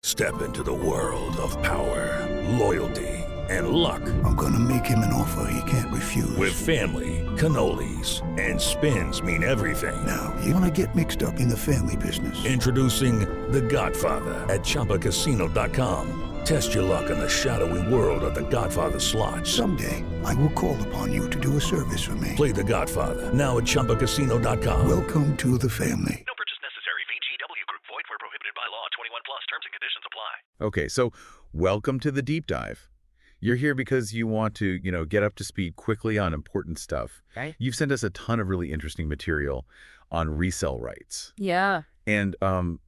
Step into the world of power, loyalty, and luck. I'm gonna make him an offer he can't refuse. With family, cannolis, and spins mean everything. Now, you wanna get mixed up in the family business. Introducing The Godfather at ChumbaCasino.com. Test your luck in the shadowy world of The Godfather slot. Someday, I will call upon you to do a service for me. Play The Godfather now at ChumbaCasino.com. Welcome to the family. No purchase necessary. VGW Group. Void where prohibited by law. 21 plus. Terms and conditions apply. Okay, so welcome to the deep dive. You're here because you want to, get up to speed quickly on important stuff. Okay. You've sent us a ton of really interesting material on resell rights. Yeah. And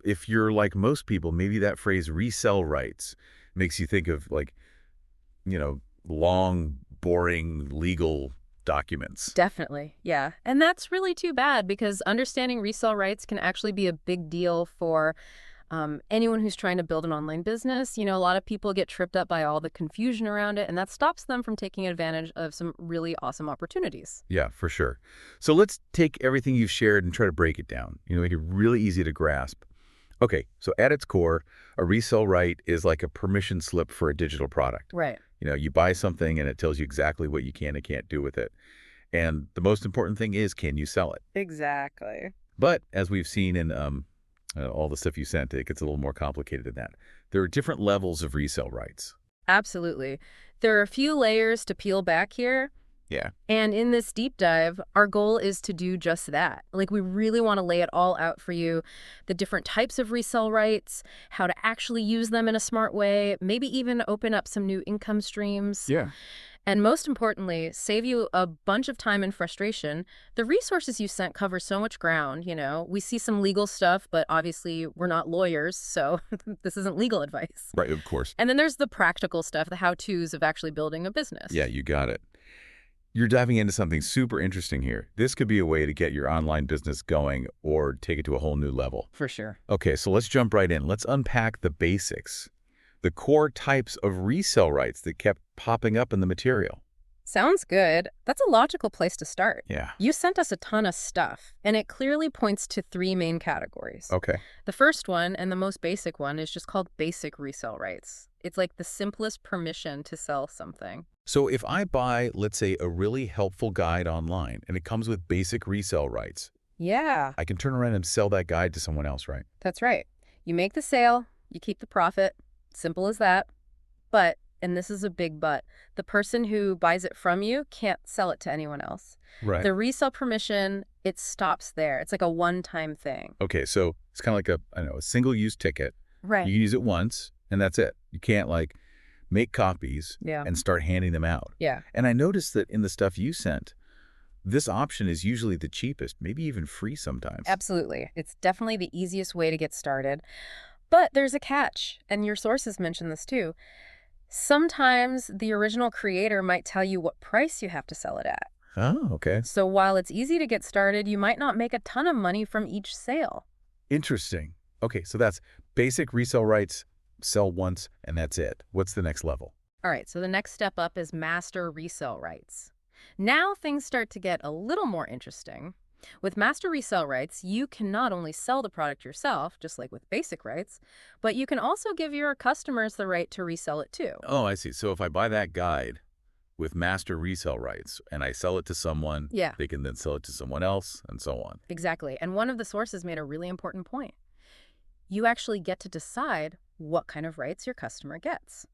if you're like most people, maybe that phrase resell rights makes you think of long, boring legal documents. Definitely. Yeah. And that's really too bad because understanding resell rights can actually be a big deal for anyone who's trying to build an online business. A lot of people get tripped up by all the confusion around it, and that stops them from taking advantage of some really awesome opportunities. Yeah, for sure. So let's take everything you've shared and try to break it down, make it really easy to grasp. Okay, so at its core, a resell right is like a permission slip for a digital product. Right. You buy something and it tells you exactly what you can and can't do with it. And the most important thing is, can you sell it? Exactly. But as we've seen in all the stuff you sent, it gets a little more complicated than that. There are different levels of resell rights. Absolutely. There are a few layers to peel back here. Yeah. And in this deep dive, our goal is to do just that. We really want to lay it all out for you, the different types of resell rights, how to actually use them in a smart way, maybe even open up some new income streams. Yeah. And most importantly, save you a bunch of time and frustration. The resources you sent cover so much ground, We see some legal stuff, but obviously we're not lawyers, so this isn't legal advice. Right, of course. And then there's the practical stuff, the how-tos of actually building a business. Yeah, you got it. You're diving into something super interesting here. This could be a way to get your online business going or take it to a whole new level. For sure. Okay, so let's jump right in. Let's unpack the basics, the core types of resell rights that kept popping up in the material. Sounds good. That's a logical place to start. Yeah. You sent us a ton of stuff, and it clearly points to three main categories. Okay. The first one, and the most basic one, is just called basic resell rights. It's like the simplest permission to sell something. So if I buy, let's say, a really helpful guide online, and it comes with basic resell rights, Yeah, I can turn around and sell that guide to someone else, right? that's right. You make the sale, you keep the profit. Simple as that. But, and this is a big but, the person who buys it from you can't sell it to anyone else. Right. The resale permission, it stops there. It's like a one-time thing. Okay, so it's kind of like a single-use ticket. Right. You can use it once, and that's it. You can't, make copies Yeah. and start handing them out. Yeah. And I noticed that in the stuff you sent, this option is usually the cheapest, maybe even free sometimes. Absolutely. It's definitely the easiest way to get started. But there's a catch, and your sources mention this too. Sometimes the original creator might tell you what price you have to sell it at. Oh, okay. So while it's easy to get started, you might not make a ton of money from each sale. Interesting. Okay, so that's basic resale rights, sell once, and that's it. What's the next level? All right, so the next step up is master resale rights. Now things start to get a little more interesting. With master resale rights, you can not only sell the product yourself, just like with basic rights, but you can also give your customers the right to resell it too. Oh, I see. So if I buy that guide with master resale rights and I sell it to someone, Yeah. they can then sell it to someone else and so on. Exactly. And one of the sources made a really important point. You actually get to decide what kind of rights your customer gets.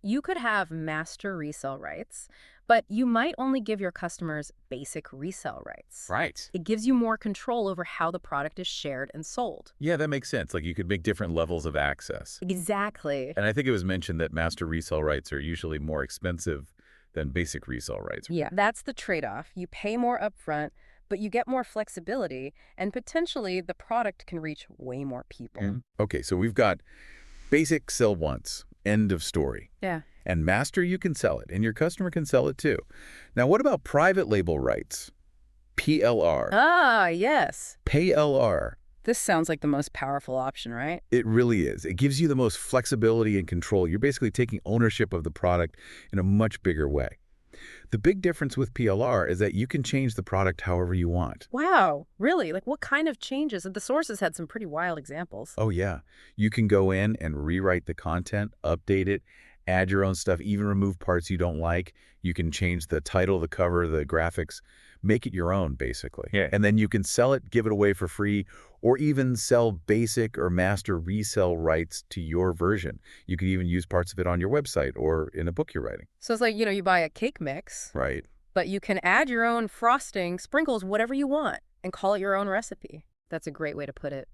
You could have master resale rights, but you might only give your customers basic resale rights. Right. It gives you more control over how the product is shared and sold. Yeah, that makes sense. You could make different levels of access. Exactly. And I think it was mentioned that master resale rights are usually more expensive than basic resale rights. Yeah, that's the trade-off. You pay more upfront, but you get more flexibility, and potentially the product can reach way more people. Okay, so we've got basic sell once, end of story. Yeah. And master, you can sell it, and your customer can sell it too. Now, what about private label rights? PLR. Ah, yes. PLR. This sounds like the most powerful option, right? It really is. It gives you the most flexibility and control. You're basically taking ownership of the product in a much bigger way. The big difference with PLR is that you can change the product however you want. Wow, really? Like what kind of changes? The sources had some pretty wild examples. Oh, yeah. You can go in and rewrite the content, update it, add your own stuff, even remove parts you don't like. You can change the title, the cover, the graphics, make it your own, basically. Yeah. And then you can sell it, give it away for free, or even sell basic or master resell rights to your version. You could even use parts of it on your website or in a book you're writing. So it's like, you buy a cake mix, Right. but you can add your own frosting, sprinkles, whatever you want, and call it your own recipe. That's a great way to put it.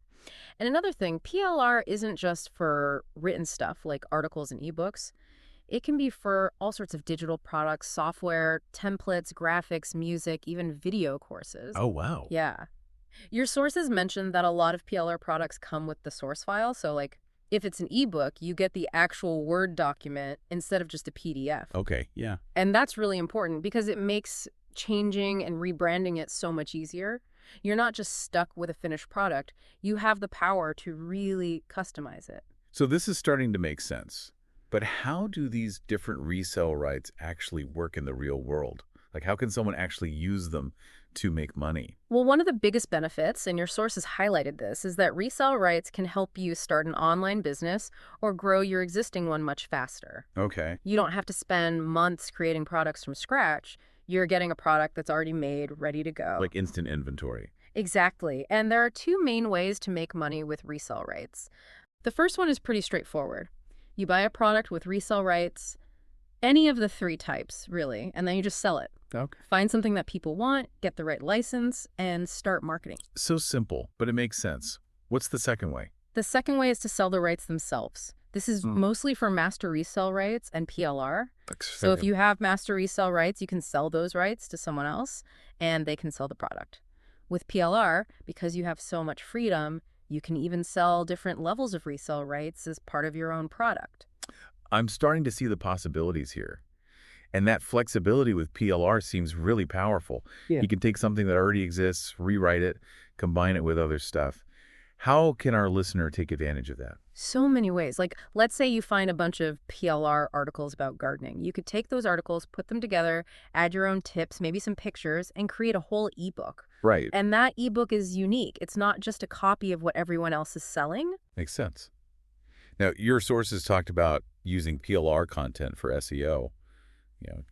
And another thing, PLR isn't just for written stuff like articles and ebooks. It can be for all sorts of digital products, software, templates, graphics, music, even video courses. Oh, wow. Yeah. Your sources mentioned that a lot of PLR products come with the source file. So like if it's an ebook, you get the actual Word document instead of just a PDF. Okay, yeah. And that's really important because it makes changing and rebranding it so much easier. You're not just stuck with a finished product. You have the power to really customize it. So this is starting to make sense. But how do these different resale rights actually work in the real world? Like, how can someone actually use them to make money? Well, one of the biggest benefits, and your sources highlighted this, is that resale rights can help you start an online business or grow your existing one much faster. Okay. You don't have to spend months creating products from scratch. You're getting a product that's already made, ready to go. Like instant inventory. Exactly. And there are two main ways to make money with resale rights. The first one is pretty straightforward. You buy a product with resale rights, any of the three types, really, and then you just sell it. Okay. Find something that people want, get the right license, and start marketing. So simple, but it makes sense. What's the second way? The second way is to sell the rights themselves. This is mostly for master resale rights and PLR. So if you have master resale rights, you can sell those rights to someone else, and they can sell the product. With PLR, because you have so much freedom, you can even sell different levels of resale rights as part of your own product. I'm starting to see the possibilities here. And that flexibility with PLR seems really powerful. Yeah. You can take something that already exists, rewrite it, combine it with other stuff. How can our listener take advantage of that? So many ways. Like, let's say you find a bunch of PLR articles about gardening. You could take those articles, put them together, add your own tips, maybe some pictures, and create a whole ebook. Right. And that ebook is unique. It's not just a copy of what everyone else is selling. Makes sense. Now, your sources talked about using PLR content for SEO,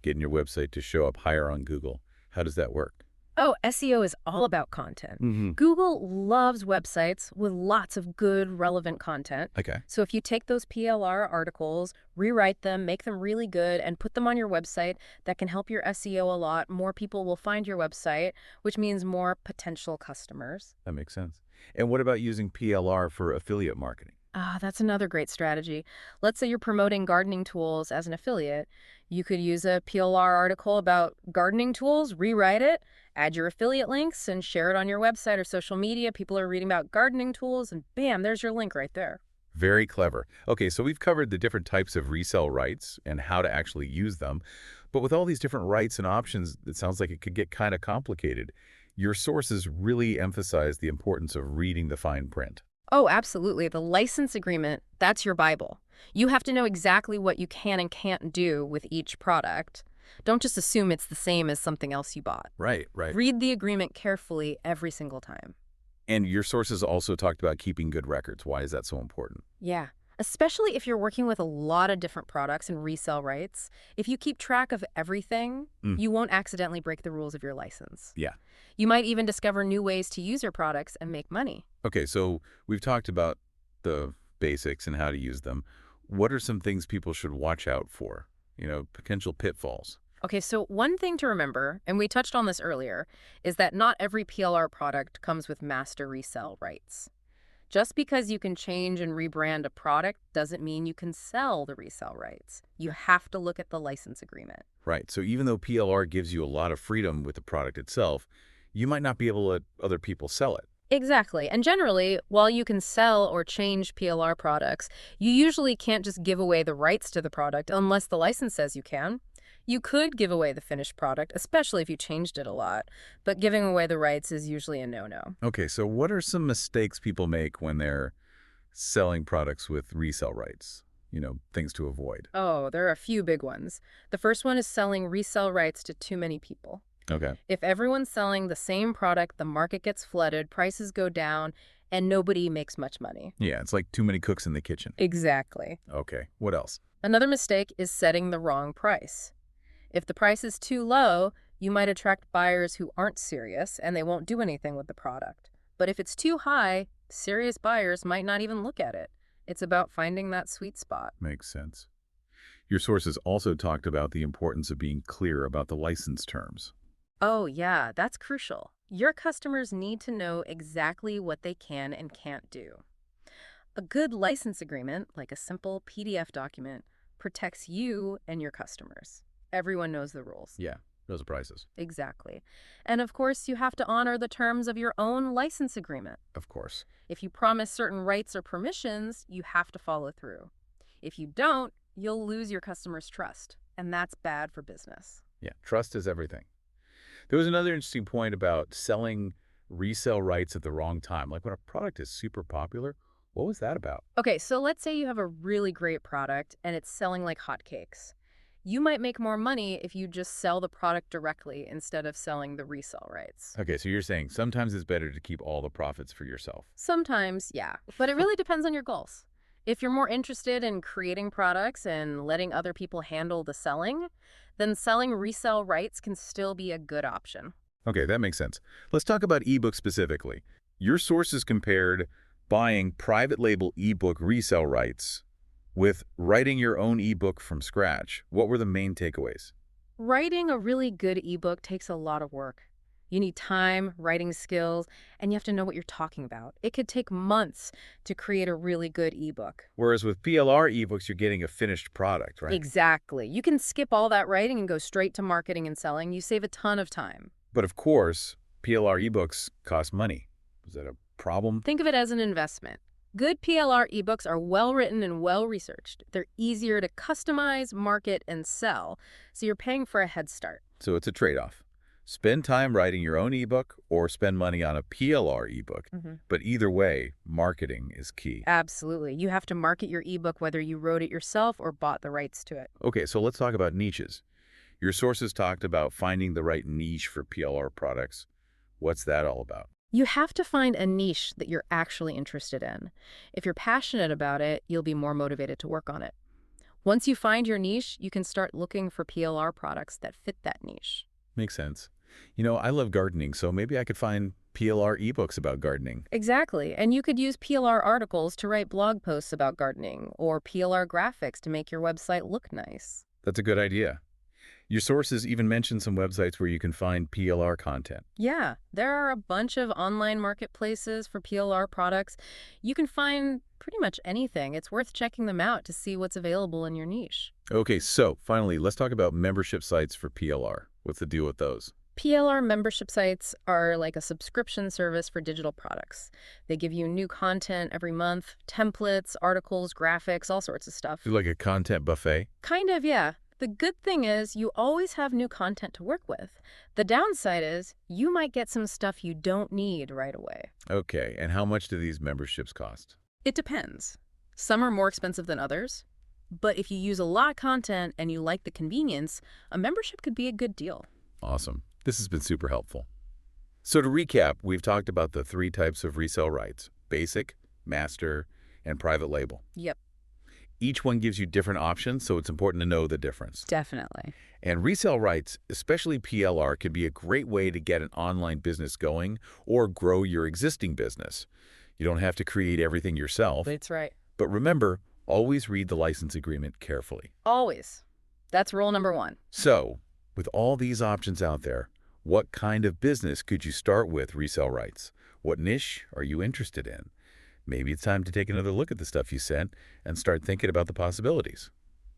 getting your website to show up higher on Google. How does that work? Oh, SEO is all about content. Google loves websites with lots of good, relevant content. Okay. So if you take those PLR articles, rewrite them, make them really good, and put them on your website, that can help your SEO a lot. More people will find your website, which means more potential customers. That makes sense. And what about using PLR for affiliate marketing? That's another great strategy. Let's say you're promoting gardening tools as an affiliate. You could use a PLR article about gardening tools, rewrite it, add your affiliate links, and share it on your website or social media. People are reading about gardening tools, and bam, there's your link right there. Very clever. Okay, so we've covered the different types of resale rights and how to actually use them. But with all these different rights and options, it sounds like it could get kind of complicated. Your sources really emphasize the importance of reading the fine print. Oh, absolutely. The license agreement, that's your Bible. You have to know exactly what you can and can't do with each product. Don't just assume it's the same as something else you bought. Right. Read the agreement carefully every single time. And your sources also talked about keeping good records. Why is that so important? Yeah. Especially if you're working with a lot of different products and resale rights. If you keep track of everything, you won't accidentally break the rules of your license. Yeah. You might even discover new ways to use your products and make money. Okay, so we've talked about the basics and how to use them. What are some things people should watch out for? Potential pitfalls. Okay, so one thing to remember, and we touched on this earlier, is that not every PLR product comes with master resale rights. Just because you can change and rebrand a product doesn't mean you can sell the resale rights. You have to look at the license agreement. Right, so even though PLR gives you a lot of freedom with the product itself, you might not be able to let other people sell it. Exactly. And generally, while you can sell or change PLR products, you usually can't just give away the rights to the product unless the license says you can. You could give away the finished product, especially if you changed it a lot, but giving away the rights is usually a no-no. Okay, so what are some mistakes people make when they're selling products with resale rights? things to avoid? Oh, there are a few big ones. The first one is selling resell rights to too many people. Okay. If everyone's selling the same product, the market gets flooded, prices go down, and nobody makes much money. Yeah, it's like too many cooks in the kitchen. Exactly. Okay, what else? Another mistake is setting the wrong price. If the price is too low, you might attract buyers who aren't serious and they won't do anything with the product. But if it's too high, serious buyers might not even look at it. It's about finding that sweet spot. Makes sense. Your sources also talked about the importance of being clear about the license terms. Oh, yeah, that's crucial. Your customers need to know exactly what they can and can't do. A good license agreement, like a simple PDF document, protects you and your customers. Everyone knows the rules. Yeah, those are prices. Exactly. And of course, you have to honor the terms of your own license agreement. Of course. If you promise certain rights or permissions, you have to follow through. If you don't, you'll lose your customers' trust, and that's bad for business. Yeah, trust is everything. There was another interesting point about selling resale rights at the wrong time. Like when a product is super popular, what was that about? Okay, so let's say you have a really great product and it's selling like hotcakes. You might make more money if you just sell the product directly instead of selling the resale rights. Okay, so you're saying sometimes it's better to keep all the profits for yourself. Sometimes, yeah, but it really depends on your goals. If you're more interested in creating products and letting other people handle the selling, then selling resale rights can still be a good option. Okay, that makes sense. Let's talk about ebooks specifically. Your sources compared buying private label ebook resale rights with writing your own ebook from scratch. What were the main takeaways? Writing a really good ebook takes a lot of work. You need time, writing skills, and you have to know what you're talking about. It could take months to create a really good ebook. Whereas with PLR ebooks, you're getting a finished product, right? Exactly. You can skip all that writing and go straight to marketing and selling. You save a ton of time. But of course, PLR ebooks cost money. Is that a problem? Think of it as an investment. Good PLR ebooks are well-written and well-researched. They're easier to customize, market, and sell, so you're paying for a head start. So it's a trade-off. Spend time writing your own ebook or spend money on a PLR ebook. But either way, marketing is key. Absolutely. You have to market your ebook whether you wrote it yourself or bought the rights to it. Okay, so let's talk about niches. Your sources talked about finding the right niche for PLR products. What's that all about? You have to find a niche that you're actually interested in. If you're passionate about it, you'll be more motivated to work on it. Once you find your niche, you can start looking for PLR products that fit that niche. Makes sense. I love gardening, so maybe I could find PLR ebooks about gardening. Exactly. And you could use PLR articles to write blog posts about gardening or PLR graphics to make your website look nice. That's a good idea. Your sources even mentioned some websites where you can find PLR content. Yeah, there are a bunch of online marketplaces for PLR products. You can find pretty much anything. It's worth checking them out to see what's available in your niche. Okay, so finally, let's talk about membership sites for PLR. What's the deal with those? PLR membership sites are like a subscription service for digital products. They give you new content every month, templates, articles, graphics, all sorts of stuff. Like a content buffet? Kind of, yeah. The good thing is you always have new content to work with. The downside is you might get some stuff you don't need right away. Okay, and how much do these memberships cost? It depends. Some are more expensive than others. But if you use a lot of content and you like the convenience, a membership could be a good deal. Awesome. This has been super helpful. So to recap, we've talked about the 3 types of resale rights: basic, master, and private label. Yep. Each one gives you different options, so it's important to know the difference. Definitely. And resale rights, especially PLR, could be a great way to get an online business going or grow your existing business. You don't have to create everything yourself. That's right. But remember, always read the license agreement carefully. Always. That's rule number 1. So, with all these options out there, what kind of business could you start with resale rights? What niche are you interested in? Maybe it's time to take another look at the stuff you sent and start thinking about the possibilities.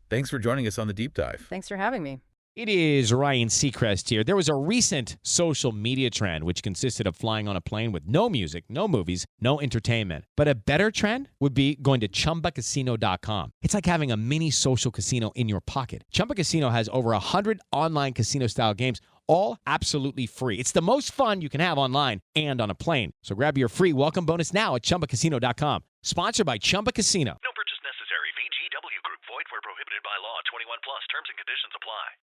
Thanks for joining us on The Deep Dive. Thanks for having me. It is Ryan Seacrest here. There was a recent social media trend which consisted of flying on a plane with no music, no movies, no entertainment. But a better trend would be going to ChumbaCasino.com. It's like having a mini social casino in your pocket. Chumba Casino has over 100 online casino-style games, all absolutely free. It's the most fun you can have online and on a plane. So grab your free welcome bonus now at ChumbaCasino.com. Sponsored by Chumba Casino. No purchase necessary. VGW Group. conditions apply.